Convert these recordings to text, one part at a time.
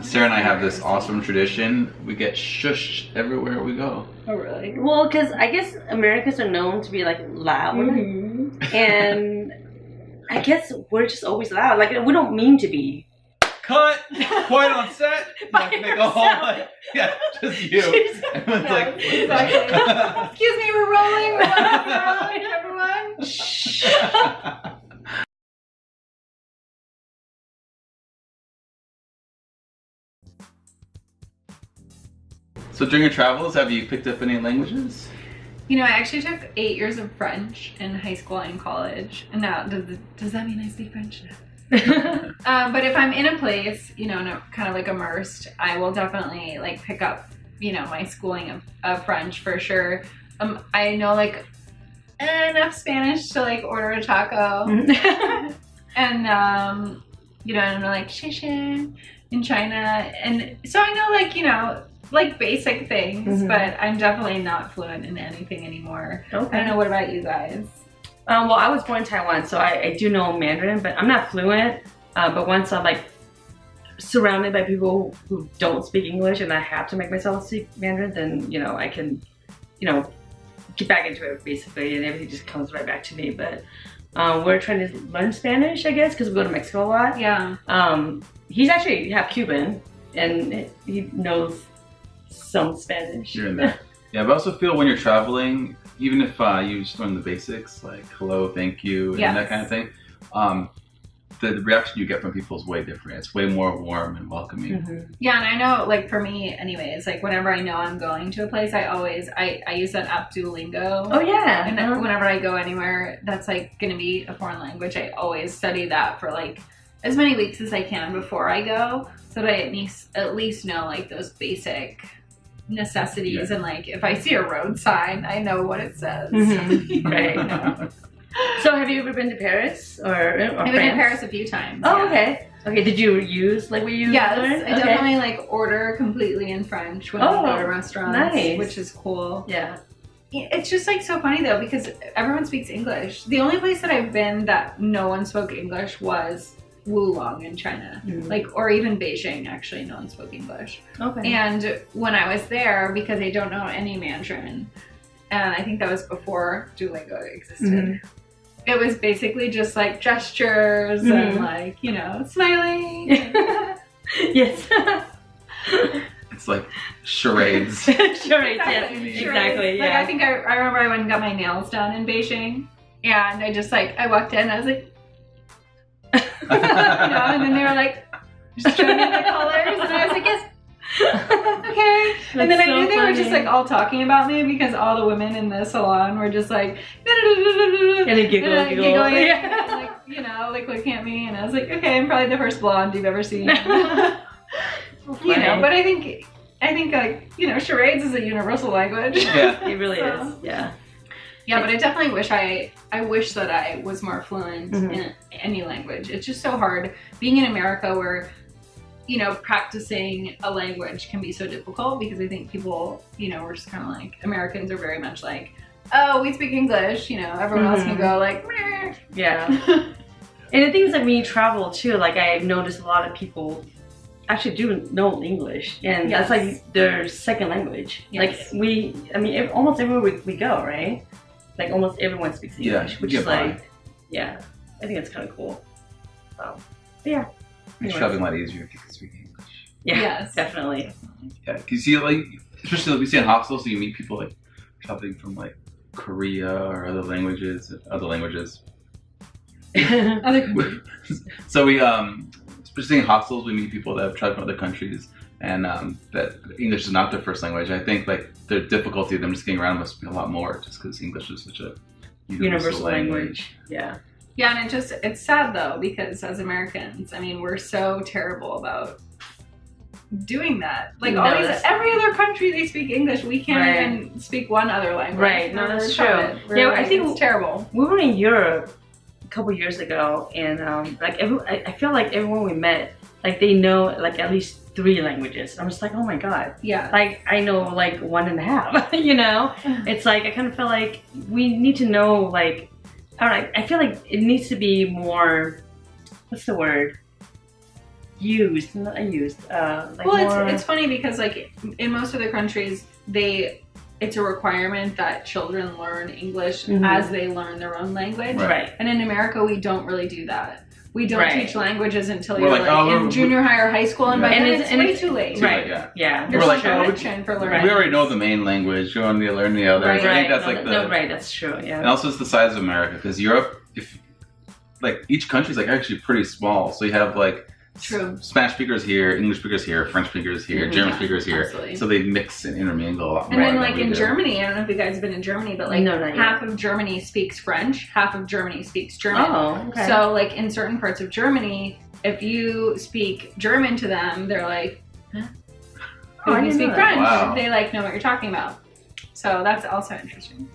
Sarah and I have this awesome tradition. We get shushed everywhere we go. Oh, really? Well, because I guess Americans are known to be like loud, and I guess we're just always loud. Like we don't mean to be. Cut! Quiet on set! Like, they go home like, yeah, just you. Everyone's like, exactly. Excuse me, we're rolling. We're rolling, everyone. Shh. So during your travels, have you picked up any languages? You know, I actually took 8 years of French in high school and college. And now, does that mean I speak French now? But if I'm in a place, you know, kind of like immersed, I will definitely like pick up, you know, my schooling of French for sure. I know like enough Spanish to like order a taco, and you know, I know like shishi in China, and so I know like, you know, like basic things, but I'm definitely not fluent in anything anymore. Okay. I don't know, what about you guys? Well, I was born in Taiwan, so I do know Mandarin, but I'm not fluent. But once I'm like surrounded by people who don't speak English and I have to make myself speak Mandarin, then, you know, I can, you know, get back into it basically, and everything just comes right back to me. But we're trying to learn Spanish, I guess, because we go to Mexico a lot. Yeah. He's actually half Cuban, and he knows some Spanish. Here and there. Yeah, but I also feel when you're traveling, even if you just learn the basics, like hello, thank you, and that kind of thing, the reaction you get from people is way different. It's way more warm and welcoming. Yeah, and I know, like for me anyways, like whenever I know I'm going to a place, I use that app Duolingo. Oh yeah. And whenever I go anywhere that's like gonna be a foreign language, I always study that for like as many weeks as I can before I go, so that I at least know like those basic necessities. And like if I see a road sign, I know what it says. Right. So have you ever been to Paris or I've been to Paris a few times. Oh, okay. Okay, did you use like what you learned? Yes, I definitely like order completely in French when I go to restaurants, nice. Which is cool. Yeah. It's just like so funny though, because everyone speaks English. The only place that I've been that no one spoke English was Wulong in China, like, or even Beijing. Actually, no one spoke English. Okay. And when I was there, because I don't know any Mandarin, and I think that was before Duolingo existed. It was basically just like gestures and like, you know, smiling. Yes. It's like charades. Charades, Exactly. exactly. Like Yeah. I think I remember I went and got my nails done in Beijing, and I just like I walked in and I was like, you know, and then they were like, just showing me the colors, and I was like, yes. Okay. And then I knew they were just like all talking about me, because all the women in the salon were just like and they giggling, and, like, you know, like looking at me, and I was like, okay, I'm probably the first blonde you've ever seen. You know, but I think like, you know, charades is a universal language. Yeah, it really is. Yeah. Yeah, but I definitely wish I wish that I was more fluent in any language. It's just so hard being in America, where, you know, practicing a language can be so difficult, because I think people, you know, we're just kind of like, Americans are very much like, oh, we speak English, you know, everyone else can go like, meh. Yeah. And the thing is, like, when you travel too, like, I've noticed a lot of people actually do know English, and that's like their second language. Yes. Like almost everywhere we go, right? Like almost everyone speaks English, which is like, I think it's kind of cool. Yeah. It's traveling a lot easier if you can speak English. Yeah, yes, definitely. Yeah, because you see, like, especially like we see in hostels, so you meet people like traveling from like Korea or other languages. So we, especially in hostels, we meet people that have traveled from other countries, and that English is not their first language. I think like the difficulty of them just getting around must be a lot more, just because English is such a universal language. Yeah. Yeah, and it's sad though, because as Americans, I mean, we're so terrible about doing that. Like every other country, they speak English. We can't even speak one other language. Right. No, that's true. I think it's terrible. We were in Europe a couple years ago, and like I feel like everyone we met, like they know like at least 3 languages. I'm just like, oh my god. Yeah. Like I know like 1.5. You know, it's like I kind of feel like we need to know, like, I don't know, I feel like it needs to be more, what's the word? used, not used. Like well, more... it's funny because like in most of the countries, it's a requirement that children learn English as they learn their own language. Right. And in America, we don't really do that. We don't teach languages until We're you're like, in junior high or high school, and by then it's way too late. Right. There's We're no like, connection for learning. we already know the main language. You want to learn the others. Right. I think that's right. That's true. Yeah. And also, it's the size of America because Europe, like each country is like actually pretty small. So you have like Spanish speakers here, English speakers here, French speakers here, German speakers here. Absolutely. So they mix and intermingle a lot more. And then like in Germany, I don't know if you guys have been in Germany, but like half of Germany speaks French, half of Germany speaks German. Oh, okay. So like in certain parts of Germany, if you speak German to them, they're like, huh? If you speak French, they like know what you're talking about. So that's also interesting.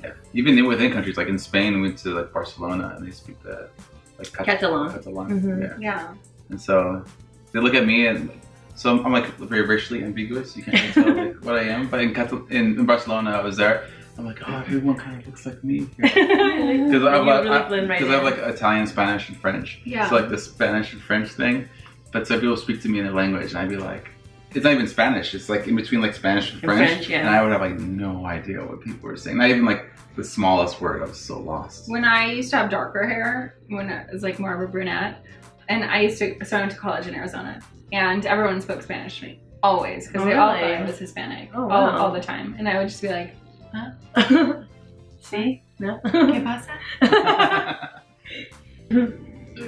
Yeah. Even within countries, like in Spain, we went to like Barcelona and they speak that like Catalan. Yeah. And so they look at me, and so I'm like very racially ambiguous. You can't really tell like, what I am. But in Barcelona, I was there. I'm like, oh, everyone kind of looks like me because I have like Italian, Spanish, and French. Yeah. So like the Spanish and French thing. But so people speak to me in their language, and I'd be like, it's not even Spanish. It's like in between like Spanish and French. And I would have like no idea what people were saying. Not even like the smallest word. I was so lost. When I used to have darker hair, when I was like more of a brunette. And I went to college in Arizona, and everyone spoke Spanish to me, always, because they all thought I was Hispanic, all the time. And I would just be like, huh? See? No? ¿Qué pasa?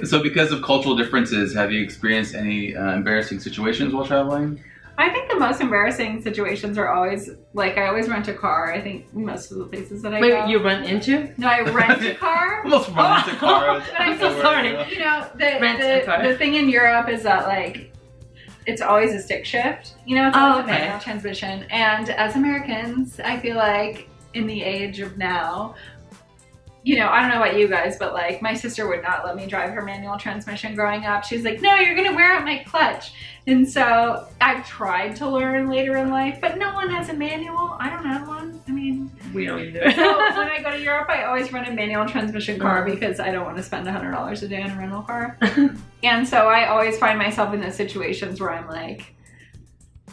So because of cultural differences, have you experienced any embarrassing situations while traveling? I think the most embarrassing situations are always, like, I always rent a car. I think most of the places that I go. Wait, you rent into? No, I rent a car. Almost run into cars. But I'm so sorry. You know, the thing in Europe is that, like, it's always a stick shift. You know, it's always a manual transmission. And as Americans, I feel like in the age of now, you know, I don't know about you guys, but like my sister would not let me drive her manual transmission growing up. She's like, no, you're gonna wear out my clutch. And so I've tried to learn later in life, but no one has a manual. I don't have one. I mean, we don't either. So when I go to Europe, I always rent a manual transmission car because I don't want to spend $100 a day on a rental car. And so I always find myself in those situations where I'm like,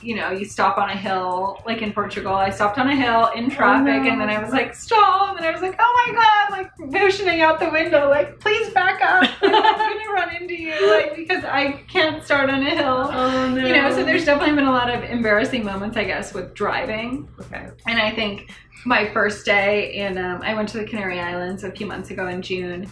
you know, you stop on a hill, like in Portugal, I stopped on a hill in traffic and then I was like, stall, and then I was like, oh my God, like motioning out the window, like, please back up, like, I'm gonna run into you, like, because I can't start on a hill. Oh no. You know, so there's definitely been a lot of embarrassing moments, I guess, with driving. Okay. And I think my first day I went to the Canary Islands a few months ago in June,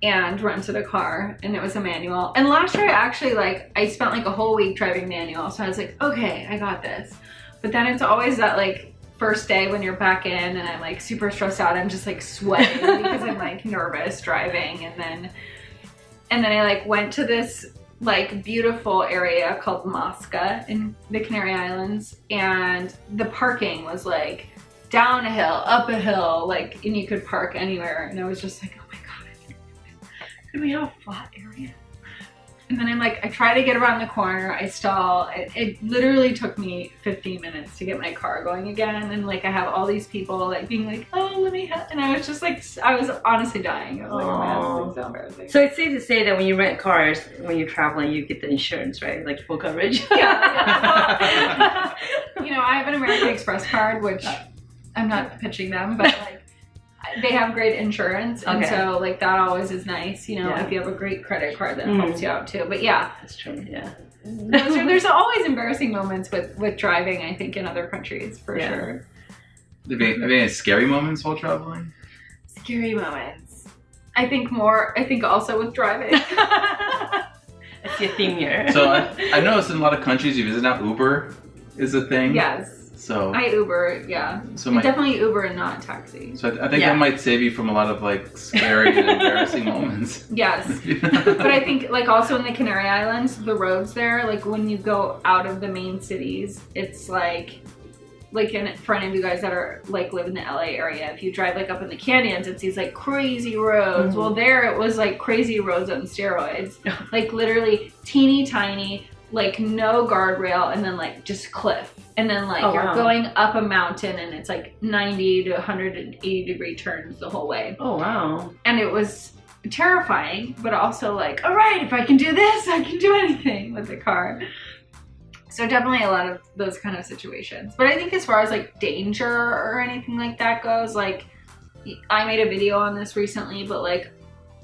and rented a car, and it was a manual. And last year I spent like a whole week driving manual, so I was like, okay, I got this. But then it's always that like first day when you're back in and I'm like super stressed out, I'm just like sweating because I'm like nervous driving. And then I like went to this like beautiful area called Mosca in the Canary Islands, and the parking was like down a hill, up a hill, like, and you could park anywhere. And I was just like, do we have a flat area? And then I'm like, I try to get around the corner, I stall. It literally took me 15 minutes to get my car going again. And like, I have all these people like being like, oh, let me help. And I was just like, I was honestly dying. I was like, oh man, this is so embarrassing. So it's safe to say that when you rent cars, when you're traveling, you get the insurance, right? Like full coverage. Yeah. You know, I have an American Express card, which I'm not pitching them, but like, they have great insurance, and so like that always is nice, you know, if you have a great credit card that helps you out too. But yeah, that's true. Yeah, there's always embarrassing moments with driving, I think, in other countries for sure. Have you any scary moments while traveling? Scary moments. I think also with driving. That's your theme here. So I noticed in a lot of countries you visit now, Uber is a thing. Yes. So I Uber, yeah. So definitely Uber and not taxi. So I think that might save you from a lot of like scary and embarrassing moments. Yes. But I think like also in the Canary Islands, the roads there, like when you go out of the main cities, it's like for any of you guys that are like live in the LA area, if you drive like up in the canyons, it's these like crazy roads. Well, there it was like crazy roads on steroids, like literally teeny tiny, like no guardrail, and then like just cliff. And then like you're going up a mountain and it's like 90 to 180 degree turns the whole way. Oh wow. And it was terrifying, but also like, all right, if I can do this, I can do anything with the car. So definitely a lot of those kind of situations. But I think as far as like danger or anything like that goes, like I made a video on this recently, but like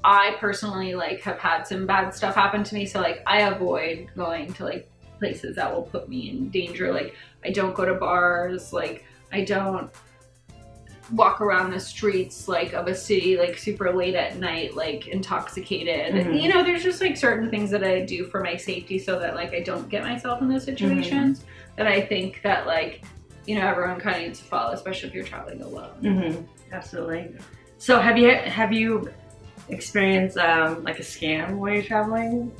I personally like have had some bad stuff happen to me. So like I avoid going to like places that will put me in danger. Like I don't go to bars, like I don't walk around the streets like of a city like super late at night like intoxicated. You know, there's just like certain things that I do for my safety so that like I don't get myself in those situations that I think that like, you know, everyone kind of needs to follow, especially if you're traveling alone. Absolutely. So have you experienced like a scam while you're traveling?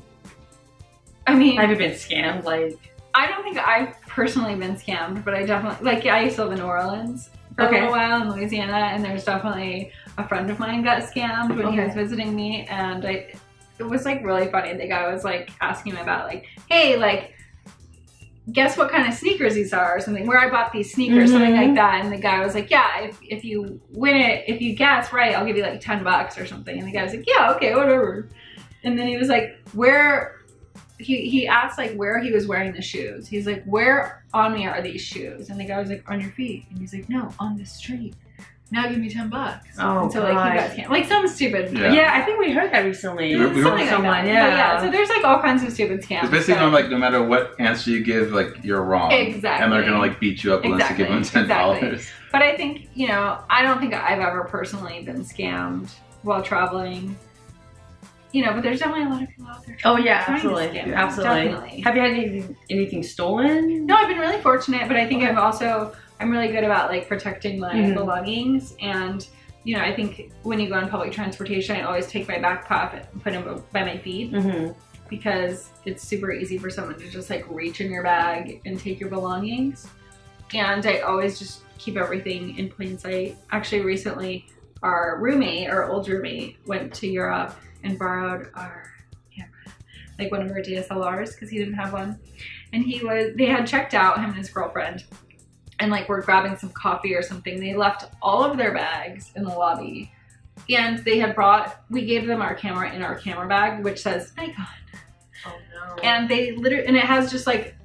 I mean, have you been scammed? Like, I don't think I've personally been scammed, but I definitely, like, I used to live in New Orleans for a little while in Louisiana, and there's definitely a friend of mine got scammed when he was visiting me, and it was like really funny. The guy was like asking him about like, hey, like, guess what kind of sneakers these are or something, where I bought these sneakers, something like that. And the guy was like, yeah, if you win it, if you guess right, I'll give you like $10 or something. And the guy was like, yeah, okay, whatever. And then he was like, where, he asked like where he was wearing the shoes. He's like, where on me are these shoes? And the guy was like, on your feet. And he's like, no, on the street. Now give me $10. Oh, and so like he got scammed. Like some stupid. Yeah, I think we heard that recently. We heard like someone, yeah. So there's like all kinds of stupid scams. It's basically like no matter what answer you give, like you're wrong. Exactly. And they're gonna like beat you up unless you give them $10. But I think, you know, I don't think I've ever personally been scammed while traveling. You know, but there's definitely a lot of people out there trying to scam me. Definitely. Have you had anything stolen? No, I've been really fortunate, but I think I'm really good about like protecting my belongings. And, you know, I think when you go on public transportation, I always take my backpack and put them by my feet because it's super easy for someone to just like reach in your bag and take your belongings. And I always just keep everything in plain sight. Actually, recently, our old roommate, went to Europe and borrowed our camera, like one of our DSLRs, because he didn't have one. And they had checked out, him and his girlfriend, and like we're grabbing some coffee or something. They left all of their bags in the lobby, and we gave them our camera in our camera bag, which says Nikon. Oh no. And and it has just like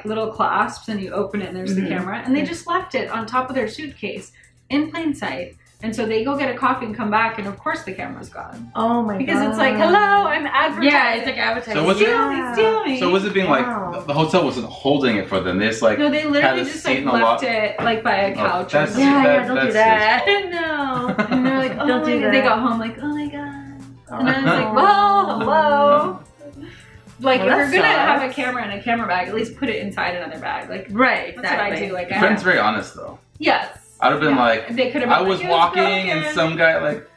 little clasps, and you open it and there's the camera, and they just left it on top of their suitcase in plain sight. And so they go get a coffee and come back, and of course the camera's gone. Oh my god. Because it's like, hello, I'm advertising. Yeah, it's like advertising. So was Steal me. So was it being like, the hotel wasn't holding it for them? They just like, no, they literally just like left it like by a couch. Or something. Don't do that. No. And they're like, oh, don't do that. They got home like, oh my god. And I was like, well, hello. Like, if you're gonna have a camera in a camera bag, at least put it inside another bag. Like, right, exactly. That's what I do. Like, your friend's very honest though. Yes. I'd have been like, they could have. I was walking and some guy like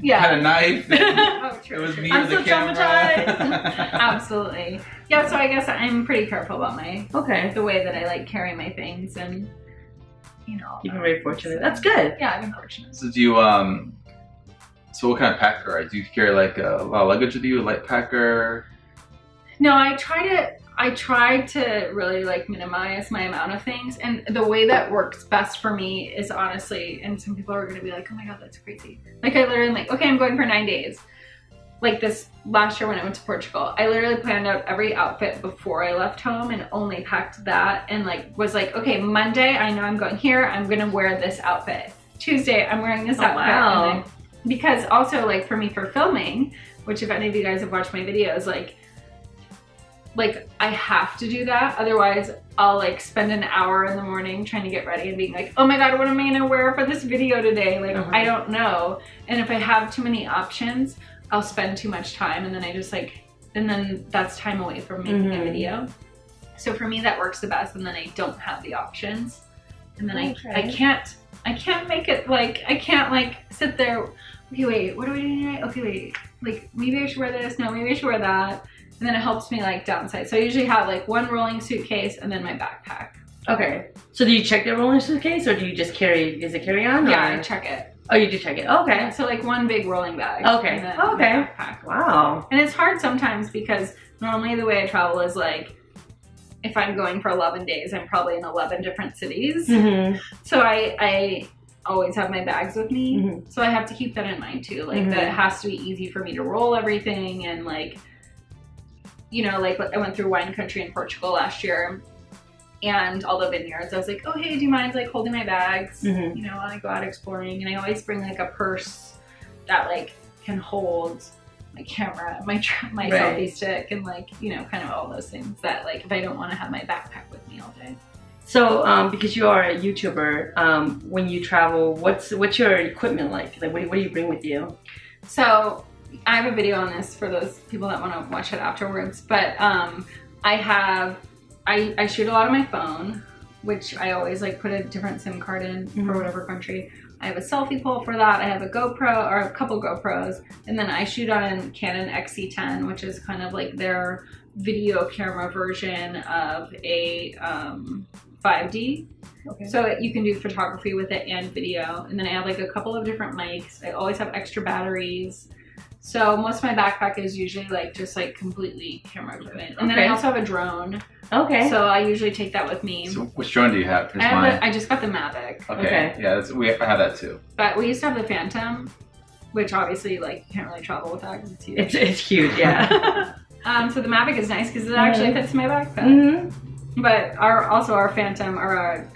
had a knife. Oh, true. It was me I'm with the so camera. traumatized. Absolutely. Yeah. So I guess I'm pretty careful about the way that I like carry my things, and you know. You've been very fortunate. That's good. Yeah, I've been fortunate. So do you so what kind of packer are you? Do you carry like a lot of luggage with you, a light packer? No, I try to really like minimize my amount of things, and the way that works best for me is honestly, and some people are gonna be like, oh my god, that's crazy. Like I literally like, okay, I'm going for 9 days. Like this last year when I went to Portugal, I literally planned out every outfit before I left home and only packed that, and like was like, okay, Monday, I know I'm going here, I'm gonna wear this outfit. Tuesday, I'm wearing this outfit. Wow. Because also like for me for filming, which if any of you guys have watched my videos, like I have to do that, otherwise I'll like spend an hour in the morning trying to get ready and being like, oh my god, what am I gonna wear for this video today? Like I don't know. And if I have too many options, I'll spend too much time, and then I just like, and then that's time away from making a video. So for me that works the best, and then I don't have the options, and then I can't make it like, I can't like sit there, okay wait, what do I do today? Okay wait, like maybe I should wear this, no maybe I should wear that. And then it helps me like downsize. So I usually have like one rolling suitcase and then my backpack. Okay. So do you check the rolling suitcase, or do you just carry, is it carry on? Yeah, I check it. Oh, you do check it. Okay. Yeah, so like one big rolling bag. Okay. And then Okay. my backpack. Wow. And it's hard sometimes because normally the way I travel is like, if I'm going for 11 days, I'm probably in 11 different cities. So always have my bags with me. So I have to keep that in mind too. Like that it has to be easy for me to roll everything, and like, you know, like I went through wine country in Portugal last year, and all the vineyards. I was like, oh hey, do you mind like holding my bags? You know, while I go out exploring. And I always bring like a purse that like can hold my camera, my selfie stick, and like, you know, kind of all those things that like if I don't want to have my backpack with me all day. So, because you are a YouTuber, when you travel, what's your equipment like? Like, what do you bring with you? So, I have a video on this for those people that want to watch it afterwards. But I shoot a lot on my phone, which I always like put a different SIM card in for whatever country. I have a selfie pole for that. I have a GoPro, or a couple GoPros, and then I shoot on a Canon XC10, which is kind of like their video camera version of a 5D. Okay. So you can do photography with it and video. And then I have like a couple of different mics. I always have extra batteries. So most of my backpack is usually like just like completely camera equipment. And then I also have a drone. Okay. So I usually take that with me. So which drone do you have? I just got the Mavic. Okay. Yeah, I have that too. But we used to have the Phantom, which obviously like you can't really travel with that because it's huge. It's huge, yeah. So the Mavic is nice because it actually fits my backpack. But our Phantom, our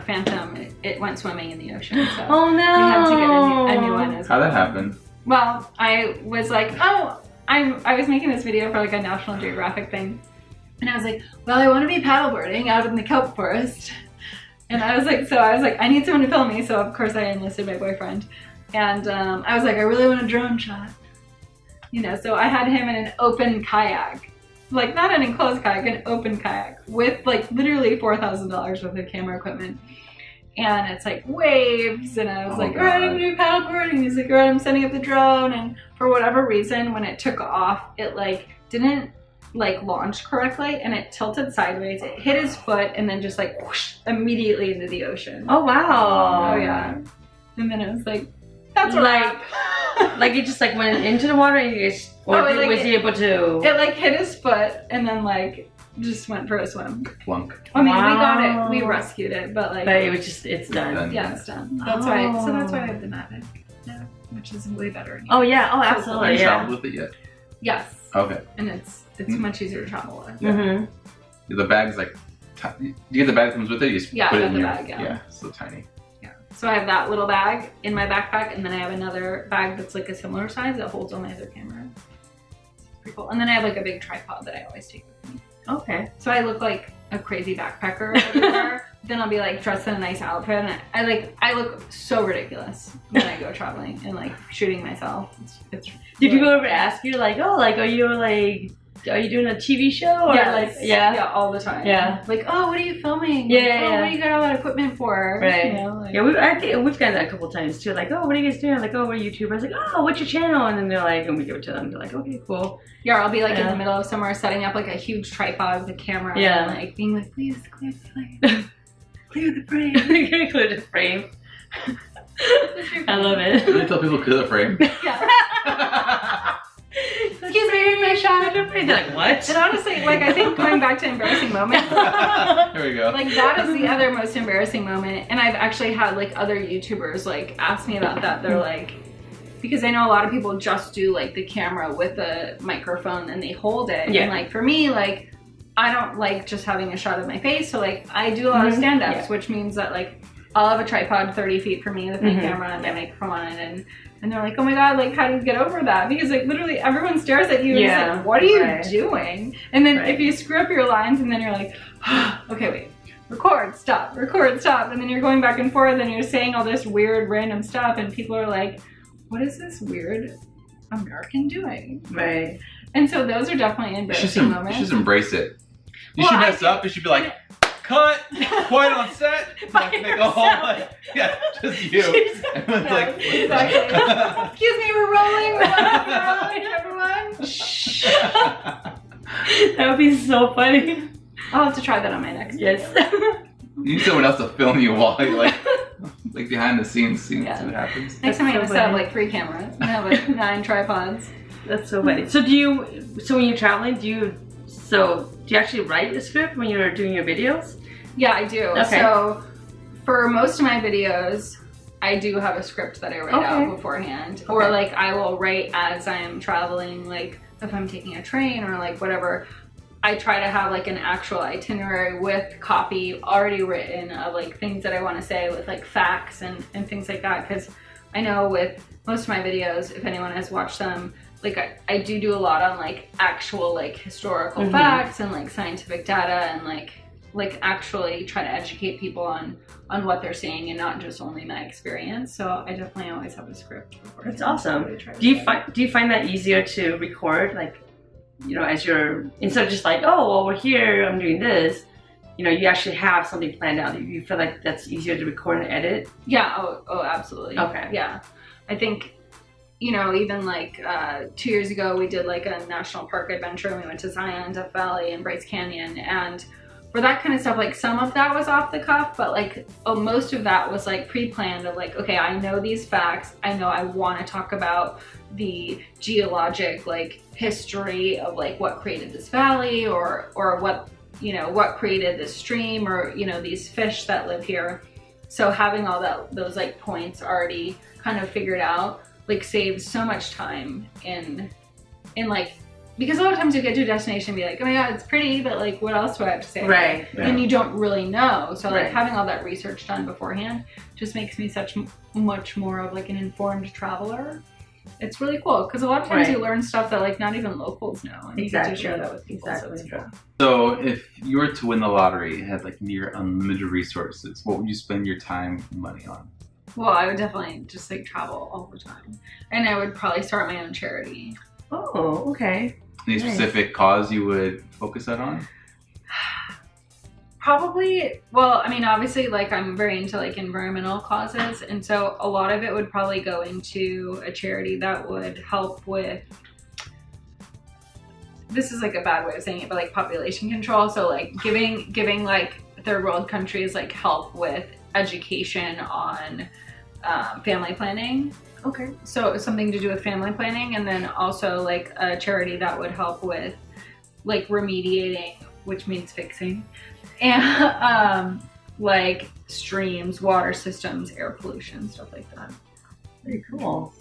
Phantom, it went swimming in the ocean. So oh no! We had to get a new one as well. How'd that happen? Well, I was like, I was making this video for like a National Geographic thing, and I was like, well, I want to be paddleboarding out in the kelp forest, and I was like, I need someone to film me. So of course I enlisted my boyfriend, and I was like, I really want a drone shot, you know. So I had him in an open kayak. Like not an enclosed kayak, an open kayak with like literally $4,000 worth of camera equipment. And it's like waves, and I was like, all right, I'm gonna do paddleboarding. He's like, all right, I'm setting up the drone. And for whatever reason, when it took off, it like didn't like launch correctly, and it tilted sideways. It hit his foot and then just like whoosh, immediately into the ocean. Oh wow. Oh yeah. And then it was like, that's right. Like it just like went into the water, and you just, or was he able to? It like hit his foot and then like just went for a swim. Plunk. I mean, we got it, we rescued it, but like. But it was just, it's done. Yeah, it's done. That's why. So that's why I have the Mavic now, which is way better. Oh yeah. Oh absolutely. Have you traveled with it yet? Yes. Okay. And it's much easier to travel with. The bag's like, you get the bag that comes with it. You just put it in your bag. Yeah, it's so tiny. So I have that little bag in my backpack, and then I have another bag that's like a similar size that holds all my other cameras. It's pretty cool. And then I have like a big tripod that I always take with me. Okay. So I look like a crazy backpacker everywhere. Then I'll be like dressed in a nice outfit, and I look so ridiculous when I go traveling and like shooting myself. Did people ever ask you like, oh, like, are you doing a TV show? Or yes. like, yeah, all the time. Yeah. Like, oh, what are you filming? Yeah, like, oh, what do you got all that equipment for? Right. You know, like, yeah, I think we've gotten that a couple times too. Like, oh, what are you guys doing? Like, oh, we're YouTubers. Like, oh, what's your channel? And then they're like, and we give it to them. They're like, okay, cool. Yeah, I'll be like in the middle of somewhere setting up like a huge tripod with a camera. Yeah. And like being like, please clear the frame. Clear the frame. Clear the frame. I love it. Did you tell people clear the frame? Yeah. Excuse me, my shot. They're like, what? And honestly, like I think going back to embarrassing moments. Here we go. Like that is the other most embarrassing moment. And I've actually had like other YouTubers like ask me about that. They're like, because I know a lot of people just do like the camera with the microphone and they hold it. Yeah. And like for me, like I don't like just having a shot of my face. So like I do a lot of stand-ups, which means that like I'll have a tripod 30 feet from me with my camera and my microphone on it, and they're like, oh my god, like how do you get over that? Because like literally everyone stares at you and is like, what are you doing? And then if you screw up your lines and then you're like, okay, wait, record, stop, and then you're going back and forth and you're saying all this weird random stuff and people are like, what is this weird American doing? Right. And so those are definitely embarrassing moments. You should embrace it. You should mess up. You should be like, cut, quiet on set. Like, they go home like, just you. Everyone's like, exactly. Excuse me, we're rolling, everyone. Shh. That would be so funny. I'll have to try that on my next video. You need someone else to film you while you like behind the scenes, see what happens. Next time I'm gonna set up like 3 cameras. I have like 9 tripods. That's so funny. So when you're traveling, do you actually write the script when you're doing your videos? Yeah, I do. Okay. So for most of my videos, I do have a script that I write out beforehand. Okay. Or like I will write as I am traveling, like if I'm taking a train or like whatever. I try to have like an actual itinerary with copy already written of like things that I want to say with like facts and things like that. Because I know with most of my videos, if anyone has watched them, like I do a lot on like actual like historical facts and like scientific data and like actually try to educate people on what they're seeing and not just only my experience. So I definitely always have a script before. That's awesome. Do you find that easier to record, like, you know, as you're, instead of just like, oh, well, we're here, I'm doing this, you know, you actually have something planned out? You feel like that's easier to record and edit? Yeah, oh, absolutely. Okay. Yeah. I think, you know, even like 2 years ago, we did like a national park adventure and we went to Zion, Death Valley and Bryce Canyon. And for that kind of stuff, like some of that was off the cuff, but like most of that was like pre-planned of like, okay, I know these facts. I know I want to talk about the geologic like history of like what created this valley or what, you know, what created this stream or, you know, these fish that live here. So having all those like points already kind of figured out like saves so much time in like, because a lot of times you get to a destination and be like, oh my god, it's pretty, but like what else do I have to say? Right. Yeah. And you don't really know. So like having all that research done beforehand just makes me much more of like an informed traveler. It's really cool because a lot of times you learn stuff that like not even locals know, and you get to share that with people. So it's cool. So if you were to win the lottery and had like near unlimited resources, what would you spend your time and money on? Well, I would definitely just like travel all the time, and I would probably start my own charity. Oh, okay. Any specific cause you would focus that on? Probably, well, I mean, obviously, like I'm very into like environmental causes, and so a lot of it would probably go into a charity that would help with, this is like a bad way of saying it, but like population control. So like giving like third world countries like help with education on family planning. Okay. So something to do with family planning, and then also like a charity that would help with like remediating, which means fixing, and like streams, water systems, air pollution, stuff like that. Very cool.